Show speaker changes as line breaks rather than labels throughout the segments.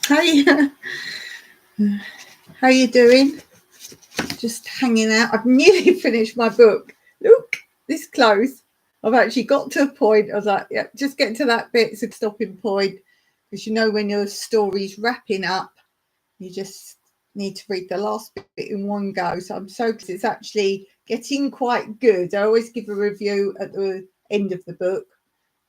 Hey, how you doing? Just hanging out. I've nearly finished my book. Look, this close. I've actually got to a point. I was like, yeah, just getting to that bit. It's a stopping point because you know when your story's wrapping up, you just need to read the last bit in one go. So I'm so glad it's actually getting quite good. I always give a review at the end of the book.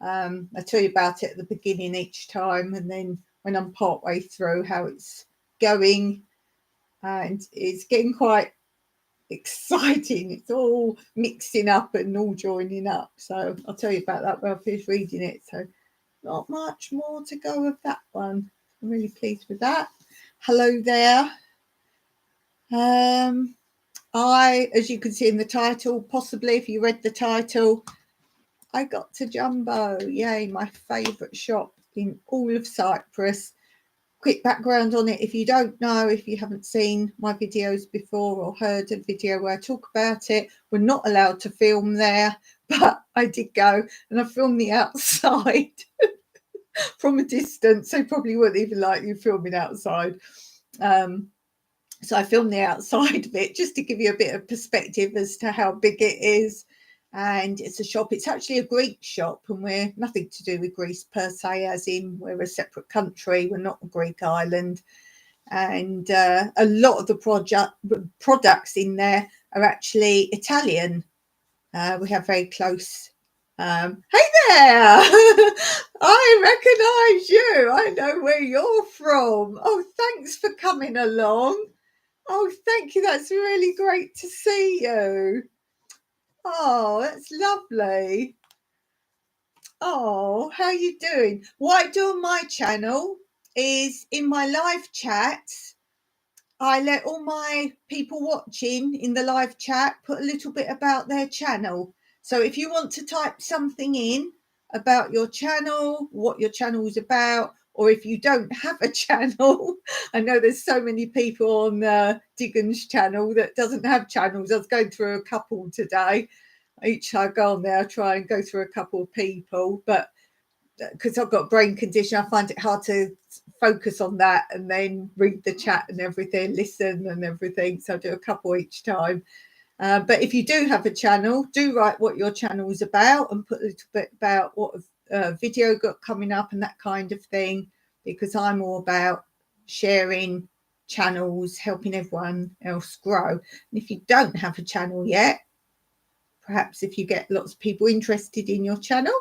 I tell you about it at the beginning each time, and then when I'm part way through, how it's going. And it's getting quite exciting. It's all mixing up and all joining up. So I'll tell you about that when I finish reading it. So not much more to go with that one. I'm really pleased with that. Hello there. As you can see in the title, possibly if you read the title, I got to Jumbo. Yay, my favourite shop in all of Cyprus. Quick background on it, if you don't know, if you haven't seen my videos before or heard a video where I talk about it, we're not allowed to film there, but I did go and I filmed the outside from a distance, so probably wouldn't even like you filming outside. So I filmed the outside of it just to give you a bit of perspective as to how big it is. And it's a shop. It's actually a Greek shop, and we're nothing to do with Greece per se, as in we're a separate country. We're not a Greek island. And a lot of the products in there are actually Italian. We have very close. Hey there! I recognise you. I know where you're from. Oh, thanks for coming along. Oh, thank you. That's really great to see you. Oh, that's lovely. Oh, how are you doing? What I do on my channel is in my live chats, I let all my people watching in the live chat put a little bit about their channel. So if you want to type something in about your channel, what your channel is about, or if you don't have a channel, I know there's so many people on Diggan's channel that doesn't have channels. I was going through a couple today. Each time I go on there, I try and go through a couple of people, but because I've got a brain condition, I find it hard to focus on that and then read the chat and everything, listen and everything. So I do a couple each time. But if you do have a channel, do write what your channel is about and put a little bit about what video got coming up and that kind of thing, because I'm all about sharing channels, helping everyone else grow. And if you don't have a channel yet, perhaps if you get lots of people interested in your channel,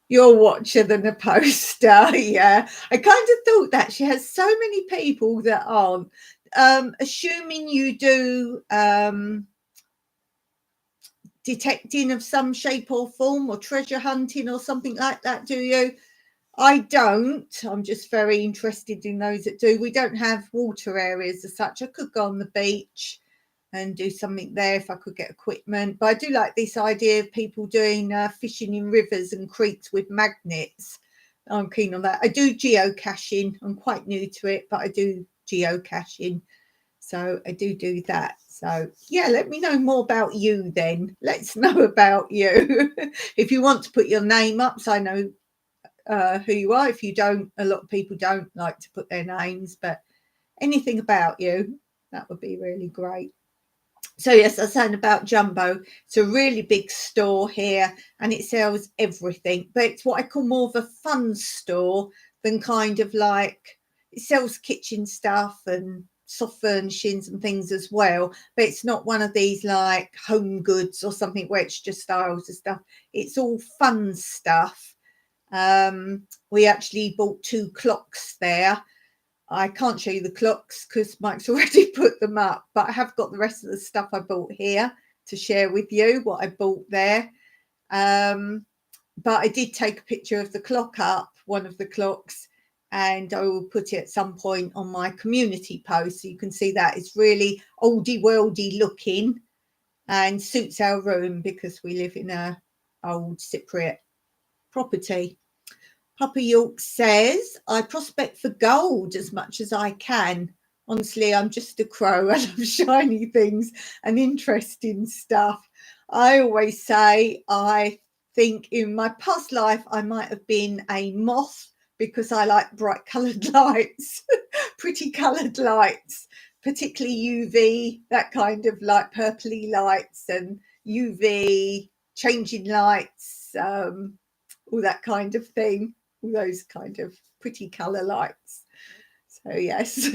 you're a watcher than a poster. Yeah, I kind of thought that. She has so many people that aren't. Assuming you do detecting of some shape or form, or treasure hunting or something like that, do you? I don't. I'm just very interested in those that do. We don't have water areas as such. I could go on the beach and do something there if I could get equipment. But I do like this idea of people doing fishing in rivers and creeks with magnets. I'm keen on that. I do geocaching. I'm quite new to it, but I do geocaching. So I do that. So yeah, let me know more about you then. Let's know about you. If you want to put your name up, so I know who you are. If you don't, a lot of people don't like to put their names, but anything about you, that would be really great. So yes, I was saying about Jumbo. It's a really big store here and it sells everything, but it's what I call more of a fun store than kind of like, it sells kitchen stuff and soft furnishings and things as well, but it's not one of these like home goods or something where it's just styles and stuff. It's all fun stuff. We actually bought 2 clocks there. I can't show you the clocks because Mike's already put them up, but I have got the rest of the stuff I bought here to share with you, what I bought there. But I did take a picture of the clock up, one of the clocks, and I will put it at some point on my community post so you can see that. It's really oldie worldy looking and suits our room because we live in a old Cypriot property. Papa York says, I prospect for gold as much as I can. Honestly, I'm just a crow. I love shiny things and interesting stuff. I always say I think in my past life I might have been a moth because I like bright coloured lights, pretty coloured lights, particularly UV, that kind of like purpley lights and UV changing lights, all that kind of thing, all those kind of pretty colour lights. So yes.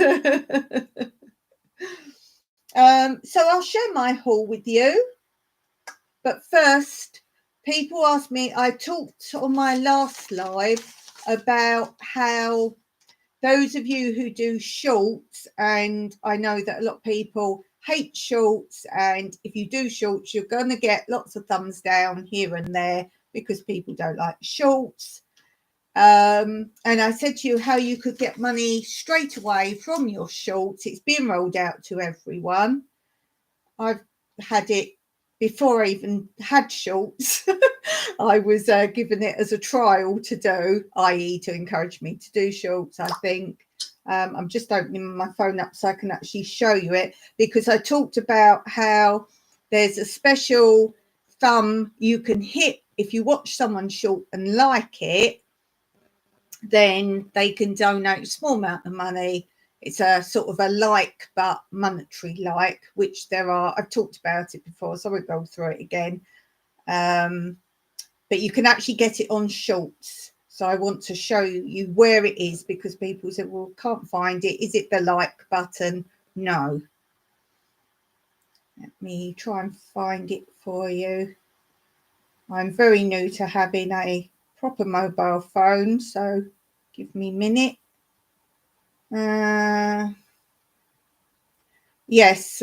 So I'll share my haul with you. But first, people ask me, I talked on my last live about how those of you who do shorts, and I know that a lot of people hate shorts, and if you do shorts, you're going to get lots of thumbs down here and there because people don't like shorts. And I said to you how you could get money straight away from your shorts. It's been rolled out to everyone. I've had it before I even had shorts. I was given it as a trial to do, i.e. to encourage me to do shorts, I think. I'm just opening my phone up so I can actually show you it, because I talked about how there's a special thumb you can hit if you watch someone's short and like it, then they can donate a small amount of money. It's a sort of a like but monetary like, which there are. I've talked about it before, so I won't go through it again. But you can actually get it on shorts. So I want to show you where it is, because people say, well, can't find it. Is it the like button? No. Let me try and find it for you. I'm very new to having a proper mobile phone, so give me a minute. Yes,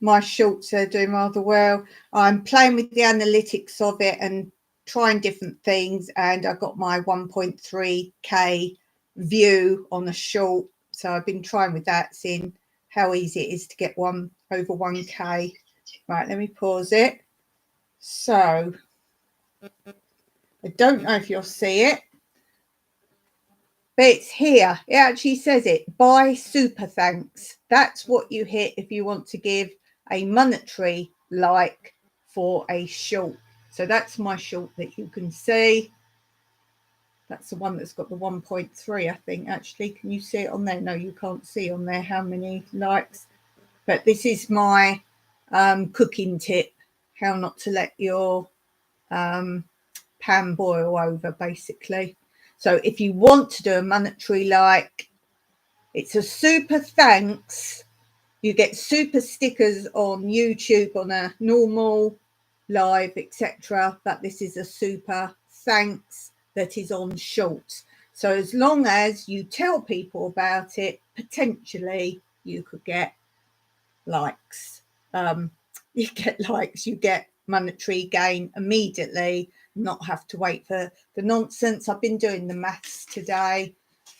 my shorts are doing rather well. I'm playing with the analytics of it and trying different things, and I got my 1.3K view on a short, so I've been trying with that, seeing how easy it is to get one over 1K. Right, let me pause it. So I don't know if you'll see it, but it's here. It actually says it. Buy super thanks. That's what you hit if you want to give a monetary like for a short. So that's my short that you can see. That's the one that's got the 1.3, I think, actually. Can you see it on there? No, you can't see on there how many likes. But this is my cooking tip, how not to let your pan boil over, basically. So if you want to do a monetary like, it's a super thanks. You get super stickers on YouTube on a normal live, etc. But this is a super thanks that is on shorts. So as long as you tell people about it, potentially you could get likes. You get likes, you get monetary gain immediately, not have to wait for the nonsense. I've been doing the maths today,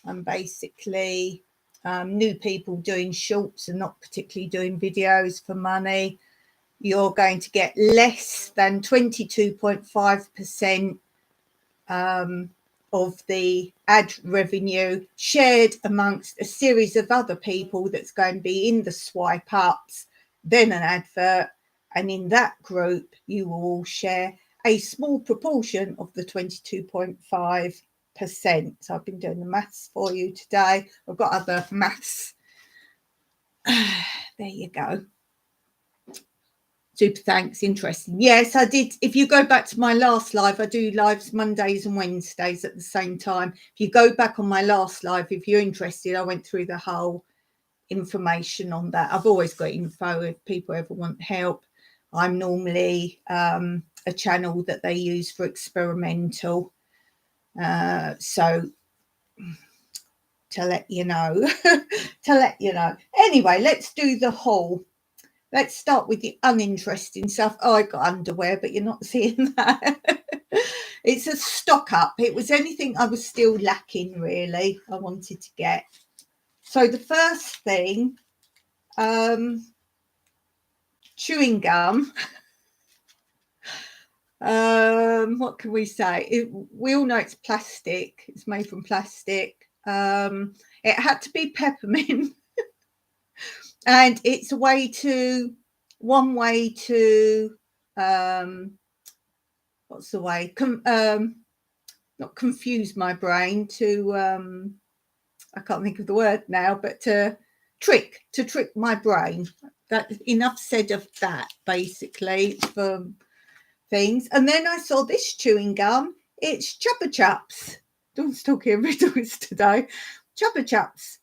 and basically new people doing shorts and not particularly doing videos for money, you're going to get less than 22.5% of the ad revenue shared amongst a series of other people that's going to be in the swipe ups, then an advert, and in that group you will all share a small proportion of the 22.5%. So I've been doing the maths for you today. I've got other maths. There you go. Super thanks. Interesting. Yes, I did. If you go back to my last live, I do lives Mondays and Wednesdays at the same time. If you go back on my last live, if you're interested, I went through the whole information on that. I've always got info if people ever want help. I'm normally a channel that they use for experimental. So to let you know, Anyway, let's do the haul. Let's start with the uninteresting stuff. Oh, I got underwear, but you're not seeing that. It's a stock up. It was anything I was still lacking, really, I wanted to get. So the first thing, chewing gum. What can we say? We all know it's plastic. It's made from plastic. It had to be peppermint. And it's one way to what's the way? not confuse my brain, to I can't think of the word now, but to trick my brain. That enough said of that, basically, for things. And then I saw this chewing gum. It's Chupa Chups. Dawn's talking riddles today. Chupa Chups.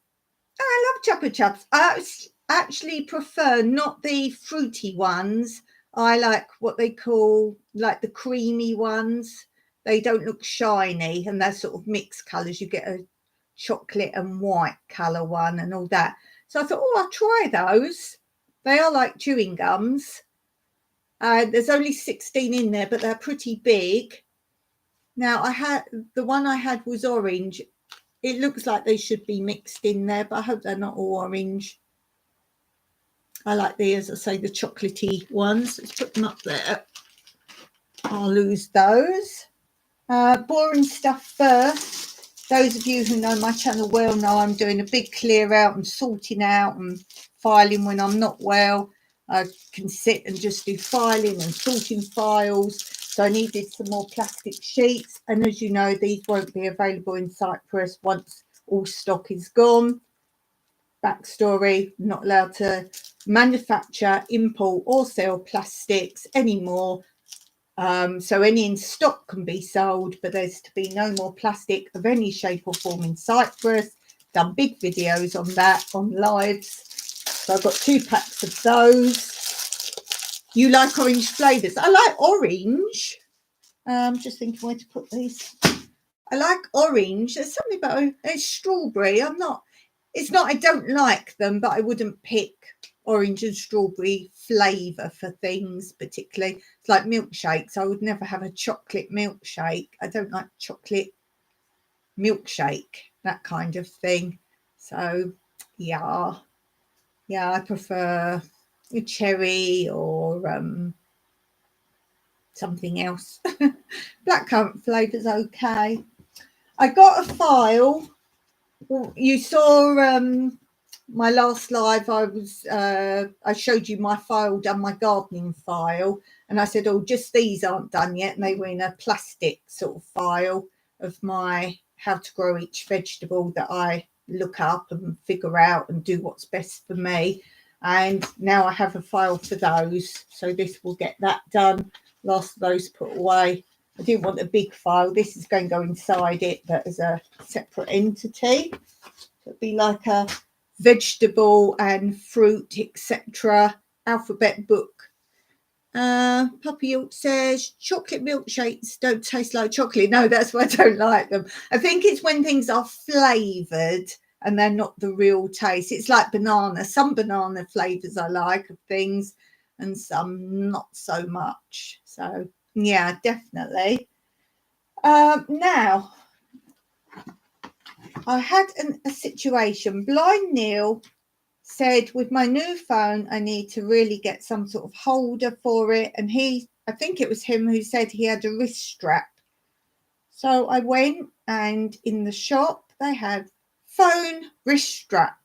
I love Chupa Chups. I actually prefer not the fruity ones. I like what they call like the creamy ones. They don't look shiny, and they're sort of mixed colours. You get a chocolate and white colour one and all that. So I thought, oh, I'll try those. They are like chewing gums. There's only 16 in there, but they're pretty big. Now, the one I had was orange. It looks like they should be mixed in there, but I hope they're not all orange. I like the, as I say, the chocolatey ones. Let's put them up there. I'll lose those. Boring stuff first. Those of you who know my channel well know I'm doing a big clear out and sorting out and filing when I'm not well. I can sit and just do filing and sorting files. So I needed some more plastic sheets. And as you know, these won't be available in Cyprus once all stock is gone. Backstory, not allowed to manufacture, import or sell plastics anymore. So any in stock can be sold, but there's to be no more plastic of any shape or form in Cyprus. Done big videos on that, on lives. So I've got 2 packs of those. You like orange flavours? I like orange. I'm just thinking where to put these. I like orange. There's something about it's strawberry. It's not I don't like them, but I wouldn't pick orange and strawberry flavour for things particularly. It's like milkshakes. I would never have a chocolate milkshake. I don't like chocolate milkshake, that kind of thing. So yeah, I prefer a cherry or something else. Blackcurrant flavour's okay. I got a file. Well, you saw my last live. I showed you my file done, my gardening file, and I said, oh, just these aren't done yet, and they were in a plastic sort of file of my how to grow each vegetable that I look up and figure out and do what's best for me. And now I have a file for those, so this will get that done. Last of those put away. I didn't want a big file. This is going to go inside it, but as a separate entity. So it'd be like a vegetable and fruit, etc. alphabet book. Puppy York says chocolate milkshakes don't taste like chocolate. No, that's why I don't like them. I think it's when things are flavoured and they're not the real taste. It's like banana. Some banana flavours I like of things and some not so much. So yeah, definitely. Now, I had a situation. Blind Neil said with my new phone, I need to really get some sort of holder for it. And I think it was him who said he had a wrist strap. So I went, and in the shop, they had phone wrist strap.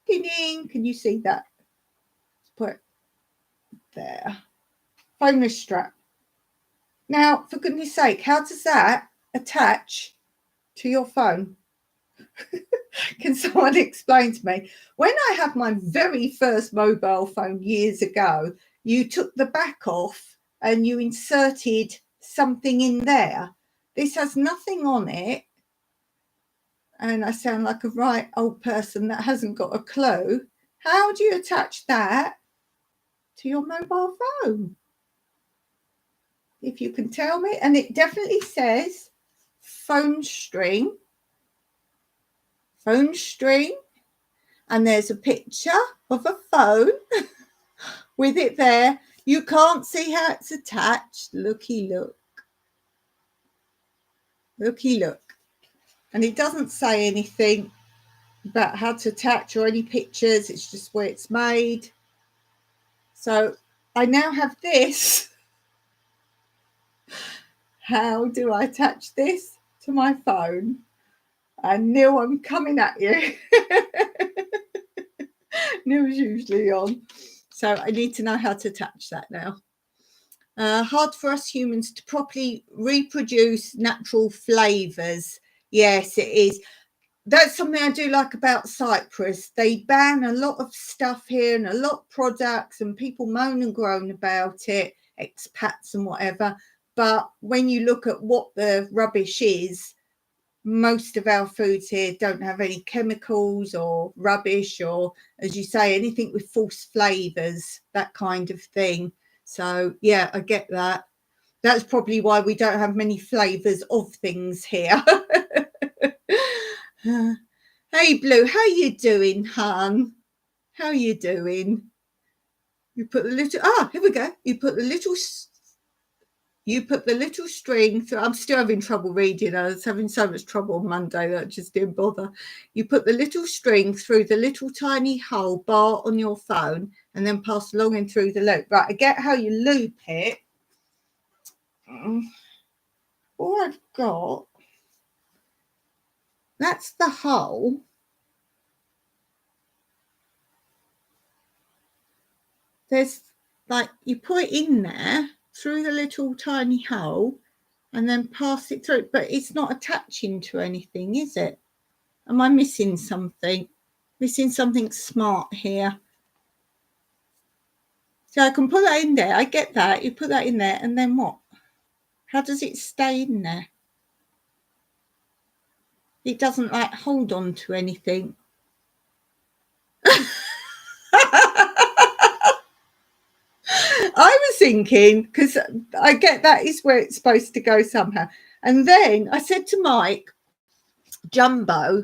Ding, ding. Can you see that? Let's put it there. Phone wrist strap. Now, for goodness sake, how does that attach to your phone? Can someone explain to me? When I had my very first mobile phone years ago, you took the back off and you inserted something in there. This has nothing on it. And I sound like a right old person that hasn't got a clue. How do you attach that to your mobile phone? If you can tell me. And it definitely says phone string. Phone string. And there's a picture of a phone with it there. You can't see how it's attached. Looky look. Looky look. And it doesn't say anything about how to attach or any pictures. It's just where it's made. So I now have this. How do I attach this to my phone? And Neil, I'm coming at you. Neil's usually on. So I need to know how to attach that now. Hard for us humans to properly reproduce natural flavours. Yes, it is. That's something I do like about Cyprus. They ban a lot of stuff here and a lot of products, and people moan and groan about it, expats and whatever. But when you look at what the rubbish is, most of our foods here don't have any chemicals or rubbish or, as you say, anything with false flavours, that kind of thing. So, yeah, I get that. That's probably why we don't have many flavours of things here. Hey, Blue, how you doing, hon? How you doing? You put the little, here we go. You put the little string through. I'm still having trouble reading. I was having so much trouble on Monday that I just didn't bother. You put the little string through the little tiny hole bar on your phone and then pass along and through the loop. Right, I get how you loop it. All I've got, that's the hole. There's like, you put it in there through the little tiny hole and then pass it through, but it's not attaching to anything, is it? Am I missing something? Missing something smart here. So I can put that in there. I get that. You put that in there and then what? How does it stay in there? It doesn't like hold on to anything. I was thinking, because I get that is where it's supposed to go somehow. And then I said to Mike, Jumbo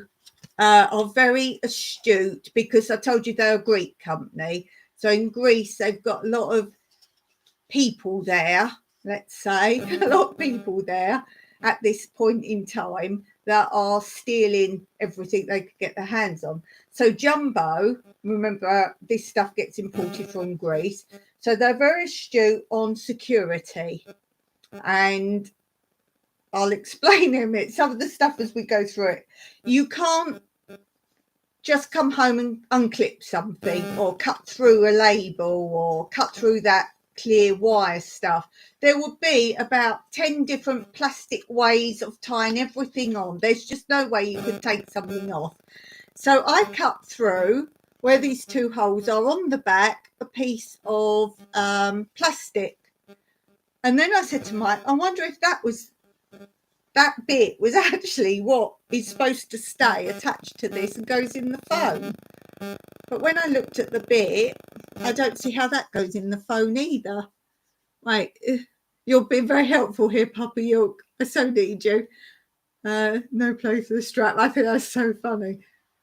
are very astute, because I told you they're a Greek company. So in Greece, they've got a lot of people there, let's say, a lot of people there at this point in time that are stealing everything they could get their hands on. So Jumbo, remember, this stuff gets imported from Greece. So they're very astute on security. And I'll explain in a minute some of the stuff as we go through it. You can't just come home and unclip something or cut through a label or cut through that clear wire stuff. There would be about 10 different plastic ways of tying everything on. There's just no way you could take something off. So I cut through where these two holes are on the back a piece of plastic. And then I said to Mike, I wonder if that bit was actually what is supposed to stay attached to this and goes in the phone. But when I looked at the bit, I don't see how that goes in the phone either. Right, you're being very helpful here, Papa York. I so need you. No place for the strap. I think that's so funny.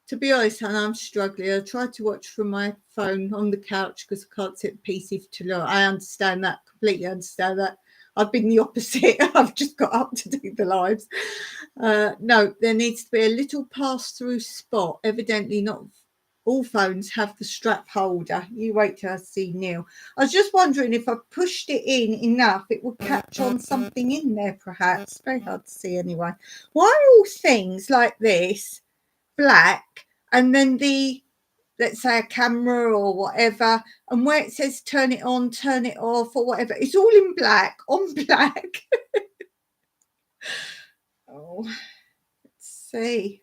To be honest, Hannah, I'm struggling. I tried to watch from my phone on the couch because I can't sit PC for too long. I understand that, completely understand that. I've been the opposite. I've just got up to do the lives. No, there needs to be a little pass-through spot. Evidently not all phones have the strap holder. You wait till I see Neil. I was just wondering if I pushed it in enough, it would catch on something in there, perhaps. Very hard to see anyway. Why are all things like this black and then let's say a camera or whatever, and where it says turn it on, turn it off or whatever, it's all in black, on black. Oh, let's see.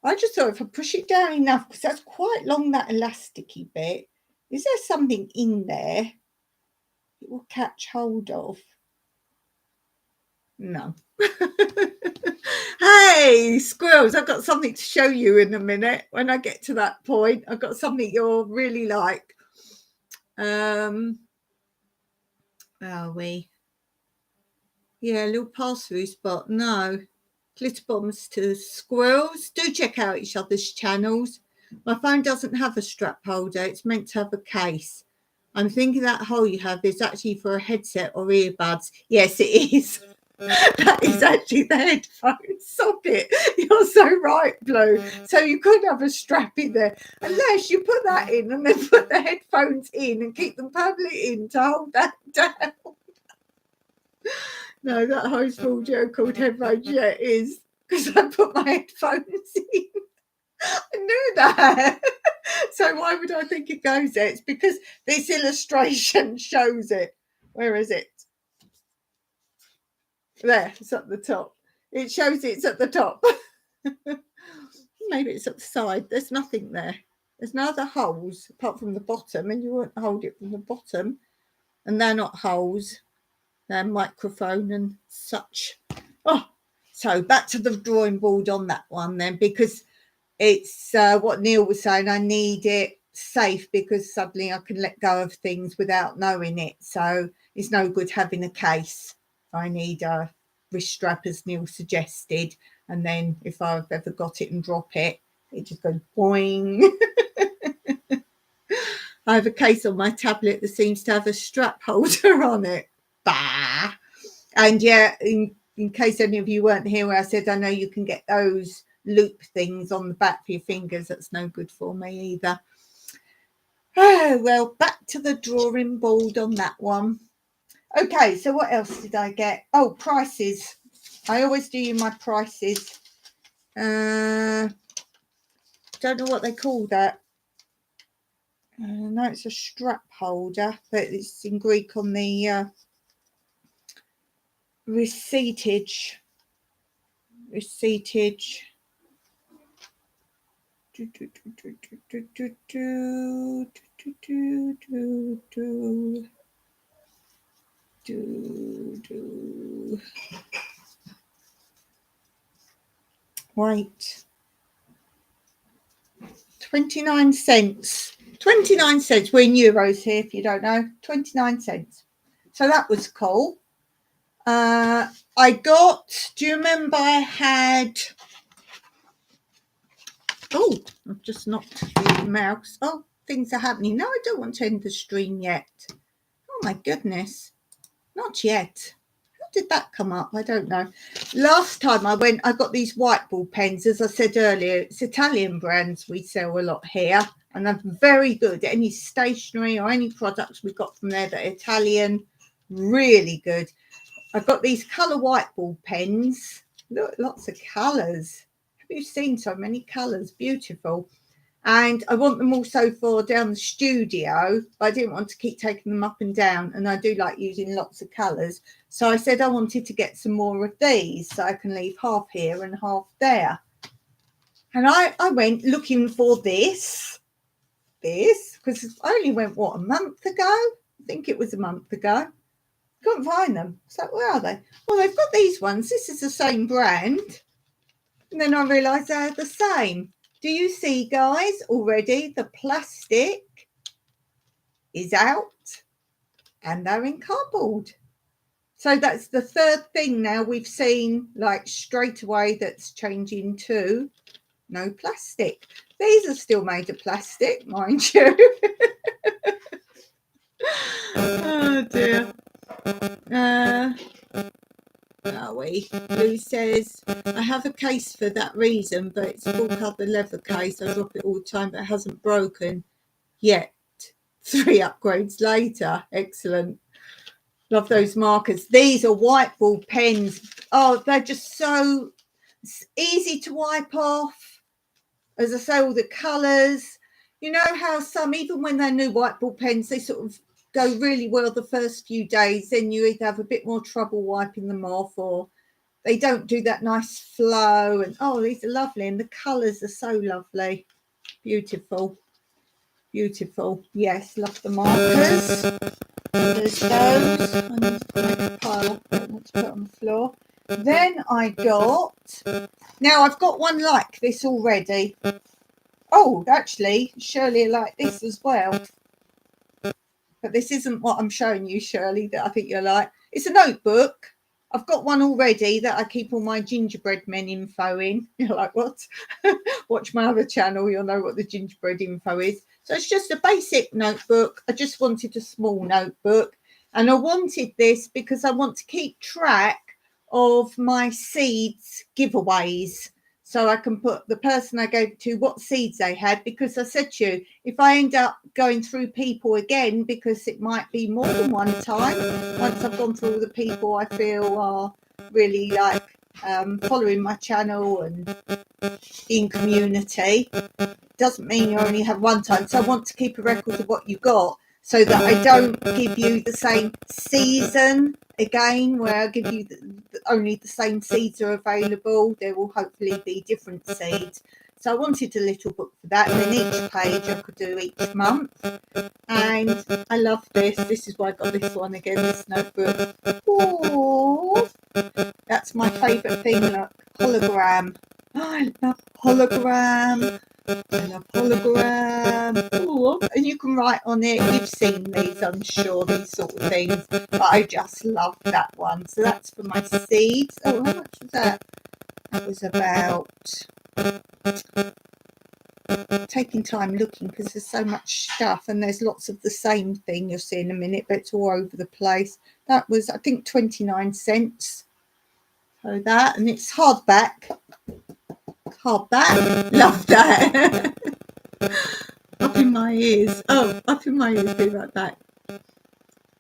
I just thought if I push it down enough, because that's quite long, that elasticy bit, is there something in there it will catch hold of? No. Hey, squirrels, I've got something to show you in a minute. When I get to that point, I've got something you'll really like. Are we? Yeah, a little pass-through spot. No. Glitter bombs to squirrels. Do check out each other's channels. My phone doesn't have a strap holder. It's meant to have a case. I'm thinking that hole you have is actually for a headset or earbuds. Yes, it is. That is actually the headphone socket. You're so right, Blue. So you could have a strap in there, unless you put that in and then put the headphones in and keep them permanently in to hold that down. No, that hostful joke called headphones, yeah, it is, because I put my headphones in. I knew that. So why would I think it goes there? It's because this illustration shows it. Where is it? There, it's at the top. It shows it's at the top. Maybe it's at the side. There's nothing there. There's no other holes apart from the bottom, and you won't hold it from the bottom. And they're not holes. They're microphone and such. Oh, so back to the drawing board on that one then, because it's what Neil was saying. I need it safe because suddenly I can let go of things without knowing it. So it's no good having a case. I need a wrist strap, as Neil suggested, and then if I've ever got it and drop it, it just goes boing. I have a case on my tablet that seems to have a strap holder on it. Bah! And yeah, in case any of you weren't here where I said, I know you can get those loop things on the back for your fingers. That's no good for me either. Oh, well, back to the drawing board on that one. Okay, so what else did I get? Oh, prices. I always do my prices. Don't know what they call that. No, it's a strap holder, but it's in Greek on the receiptage. Wait. 29 cents. 29 cents. We're in euros here, if you don't know. 29 cents. So that was cool. I got, do you remember I had, oh, I've just knocked the mouse. Oh, things are happening. No, I don't want to end the stream yet. Oh my goodness. Not yet. How did that come up? I don't know. Last time I went, I got these whiteboard pens. As I said earlier, it's Italian brands we sell a lot here. And they're very good. Any stationery or any products we got from there that are Italian, really good. I've got these colour whiteboard pens. Look, lots of colours. Have you seen so many colours? Beautiful. And I want them also for down the studio, but I didn't want to keep taking them up and down. And I do like using lots of colours. So I said I wanted to get some more of these so I can leave half here and half there. And I went looking for this, because I only went, what, a month ago? I think it was a month ago. Couldn't find them. So where are they? Well, they've got these ones. This is the same brand. And then I realised they're the same. Do you see, guys, already the plastic is out and they're in cardboard. So that's the third thing now we've seen, like, straight away that's changing to no plastic. These are still made of plastic, mind you. Oh, dear. Are we? Lou says, I have a case for that reason, but it's a full cover leather case. I drop it all the time, but it hasn't broken yet. 3 upgrades later. Excellent. Love those markers. These are whiteboard pens. Oh, they're just so easy to wipe off. As I say, all the colours. You know how some, even when they're new whiteboard pens, they sort of go really well the first few days, then you either have a bit more trouble wiping them off or they don't do that nice flow. And oh, these are lovely, and the colours are so lovely. Beautiful. Yes, love the markers. There's those. I need to make a pile. I don't want to put on the floor. Then I got, now I've got one like this already. Oh, actually, Shirley like this as well. But this isn't what I'm showing you, Shirley, that I think you'll like. It's a notebook. I've got one already that I keep all my gingerbread men info in. You're like, what? Watch my other channel, you'll know what the gingerbread info is. So it's just a basic notebook. I just wanted a small notebook. And I wanted this because I want to keep track of my seeds giveaways. So I can put the person I gave to what seeds they had, because I said to you, if I end up going through people again, because it might be more than one time, once I've gone through all the people I feel are really like following my channel and in community, doesn't mean you only have one time. So I want to keep a record of what you got. so that I don't give you the same season again, where I give you only the same seeds are available. There will hopefully be different seeds. So I wanted a little book for that, and then each page I could do each month. And I love this. This is why I got this one again, this notebook. Ooh, that's my favourite thing, look, hologram. Oh, I love hologram. I love hologram. Ooh, and you can write on it. You've seen these, I'm sure, these sort of things. But I just love that one. So that's for my seeds. Oh, how much was that? That was about... taking time looking, because there's so much stuff and there's lots of the same thing. You'll see in a minute, but it's all over the place. That was, I think, 29 cents. So that, and it's hardback. Love that. Up in my ears. Oh, up in my ears. Be right back.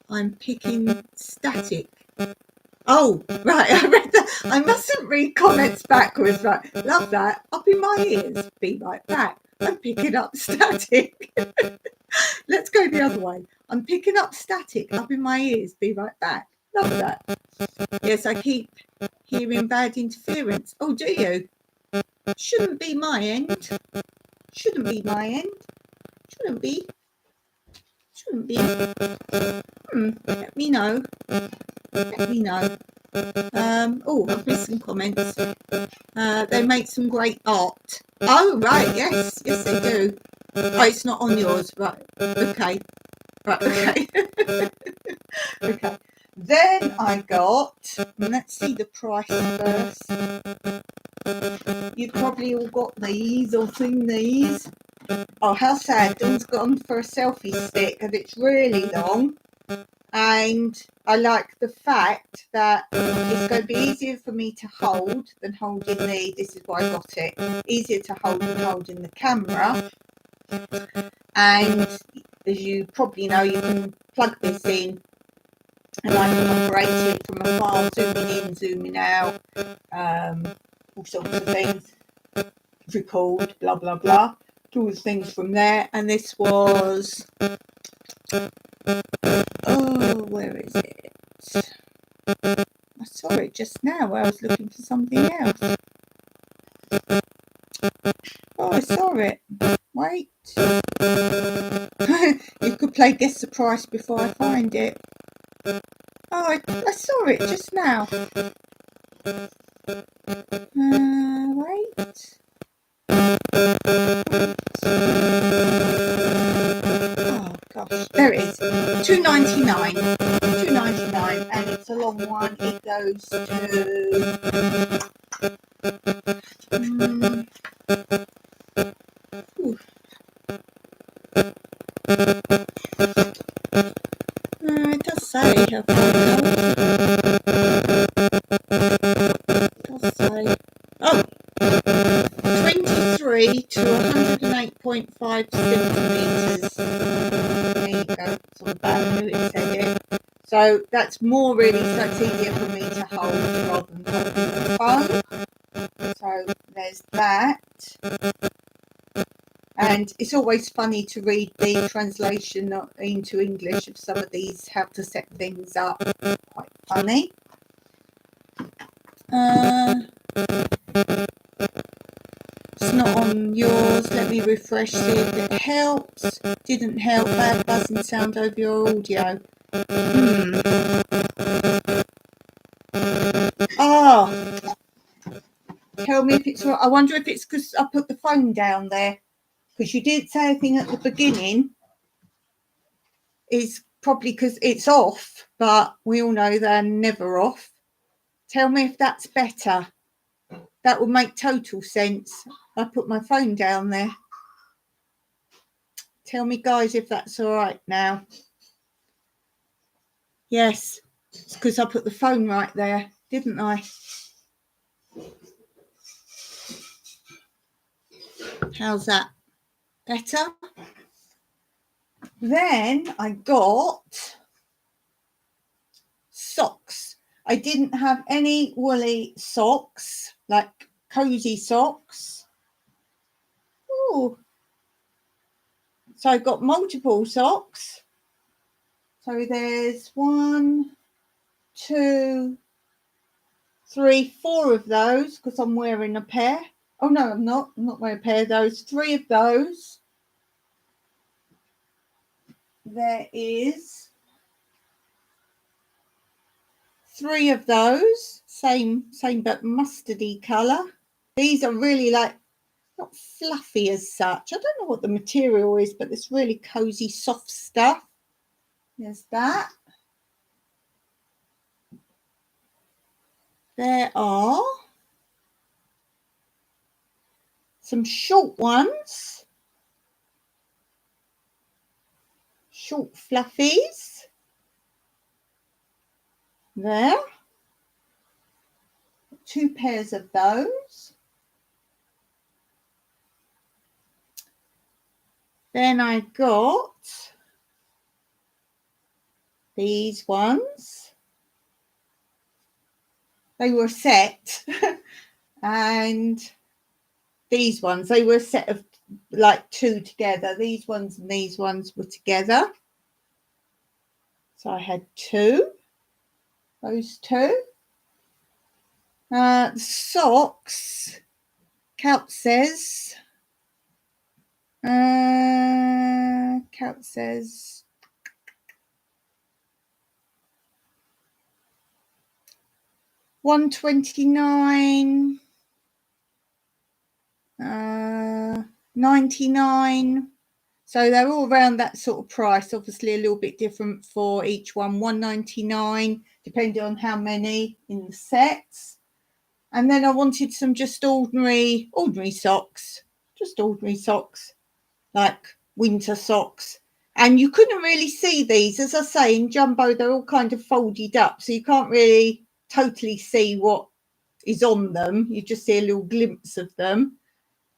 I'm picking static. Oh, right. I read that. I mustn't read comments backwards. Right. Love that. Up in my ears. Be right back. I'm picking up static. Let's go the other way. I'm picking up static up in my ears. Be right back. Love that. Yes, I keep hearing bad interference. Oh, do you? Shouldn't be my end. Shouldn't be my end. Shouldn't be. Shouldn't be. Let me know. Let me know. Oh, I've missed some comments. They make some great art. Oh, right. Yes. Yes, they do. Oh, it's not on yours. Right. Okay. Right. Okay. Okay. Then I got, let's see the price first. You've probably all got these or seen these. Oh, how sad. Dawn's gone for a selfie stick, and it's really long. And I like the fact that it's going to be easier for me to hold than holding this is why I got it. Easier to hold than holding the camera. And as you probably know, you can plug this in and I can operate it from afar, zooming in, zooming out, all sorts of things, record, blah, blah, blah, do all the things from there. And this was, oh, where is it? I saw it just now. I was looking for something else. Oh, I saw it. Wait. You could play Guess the Price before I find it. Oh, I saw it just now. Wait. Oh gosh, there it is. $2.99. $2.99, and it's a long one. It goes to. It does say how far it goes. It does say. Oh, 23 to 108.5 centimetres. There you go. It's on the back. I knew it said it. So that's more really, so it's easier for me to hold rather than holding the phone. So there's that. And it's always funny to read the translation into English of some of these, how to set things up. Quite funny. It's not on yours. Let me refresh, see if it helps. Didn't help. Bad buzzing sound over your audio. Oh, tell me if it's right. I wonder if it's because I put the phone down there. Because you didn't say anything at the beginning. Is probably because it's off, but we all know they're never off. Tell me if that's better. That would make total sense. I put my phone down there. Tell me, guys, if that's all right now. Yes, it's because I put the phone right there, didn't I? How's that? Better? Then I got socks. I didn't have any woolly socks, like cozy socks. Ooh. So I got multiple socks. So there's 1, 2, 3, 4 of those because I'm wearing a pair. Oh no, I'm not wearing a pair of those. 3 of those. There is 3 of those, same but mustardy colour. These are really like not fluffy as such. I don't know what the material is, but it's really cozy, soft stuff. There's that. There are some short ones, short fluffies. There. 2 pairs of those. Then I got these ones. They were a set. And these ones, they were a set of like 2 together. These ones and these ones were together. So I had 2. Those 2. Socks. Count says. Count says. $129, 99. So they're all around that sort of price. Obviously, a little bit different for each one. $1.99, depending on how many in the sets. And then I wanted some just ordinary socks, just ordinary socks, like winter socks. And you couldn't really see these, as I say, in jumbo. They're all kind of folded up, so you can't really totally see what is on them. You just see a little glimpse of them.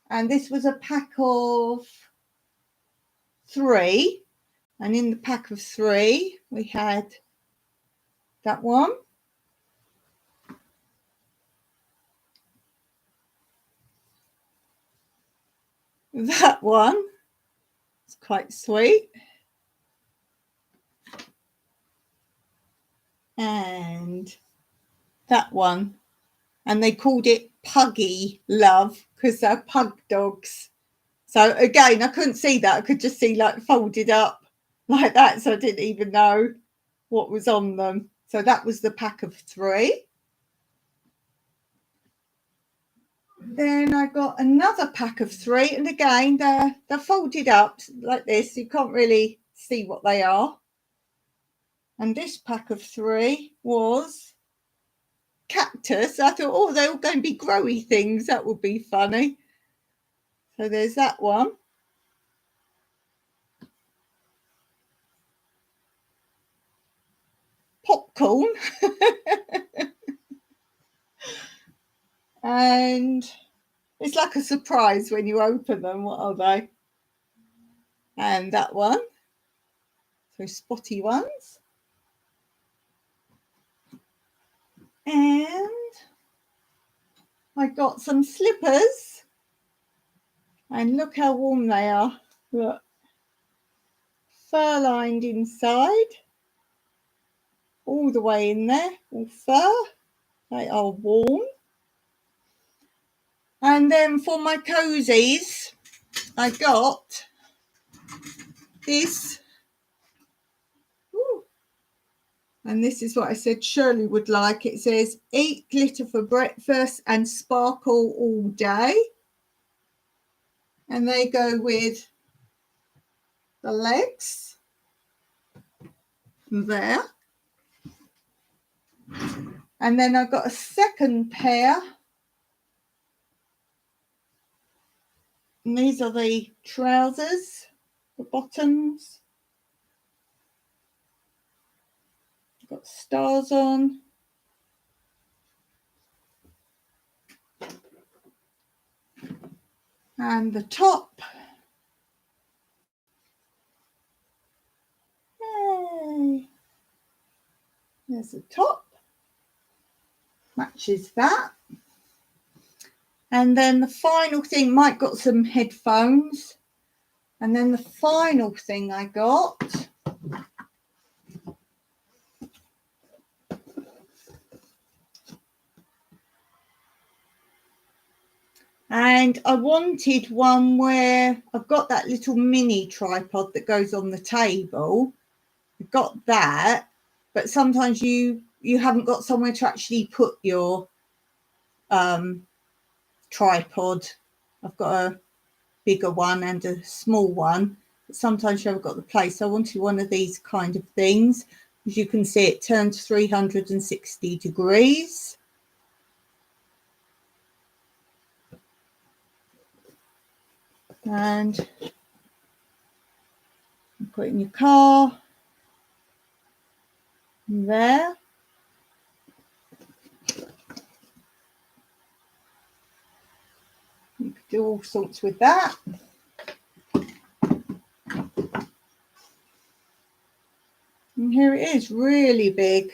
And this was a pack of 3, and in the pack of 3 we had that one, that one, it's quite sweet, and that one. And they called it Puggy Love because they're pug dogs. So again, I couldn't see that. I could just see like folded up like that. So I didn't even know what was on them. So that was the pack of 3. Then I got another pack of 3. And again, they're folded up like this. You can't really see what they are. And this pack of 3 was cactus. I thought, oh, they're all going to be growy things. That would be funny. So there's that one. Popcorn. And it's like a surprise when you open them. What are they? And that one. So spotty ones. And I got some slippers. And look how warm they are. Look. Fur lined inside. All the way in there. All fur. They are warm. And then for my cozies, I got this. Ooh. And this is what I said Shirley would like. It says, eat glitter for breakfast and sparkle all day. And they go with the legs there. And then I've got a second pair. And these are the trousers, the bottoms. Got stars on. And the top. Yay. There's the top. Matches that. And then the final thing, Mike got some headphones. And then the final thing I got And I wanted one where I've got that little mini tripod that goes on the table. I've got that, but sometimes you haven't got somewhere to actually put your tripod. I've got a bigger one and a small one, but sometimes you haven't got the place. So I wanted one of these kind of things. As you can see, it turns 360 degrees. And you put it in your car. There. You could do all sorts with that. And here it is, really big,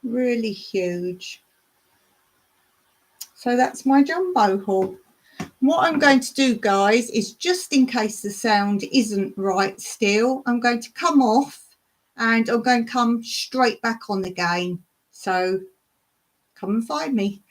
really huge. So that's my jumbo haul. What I'm going to do, guys, is just in case the sound isn't right still, I'm going to come off and I'm going to come straight back on again. So come and find me.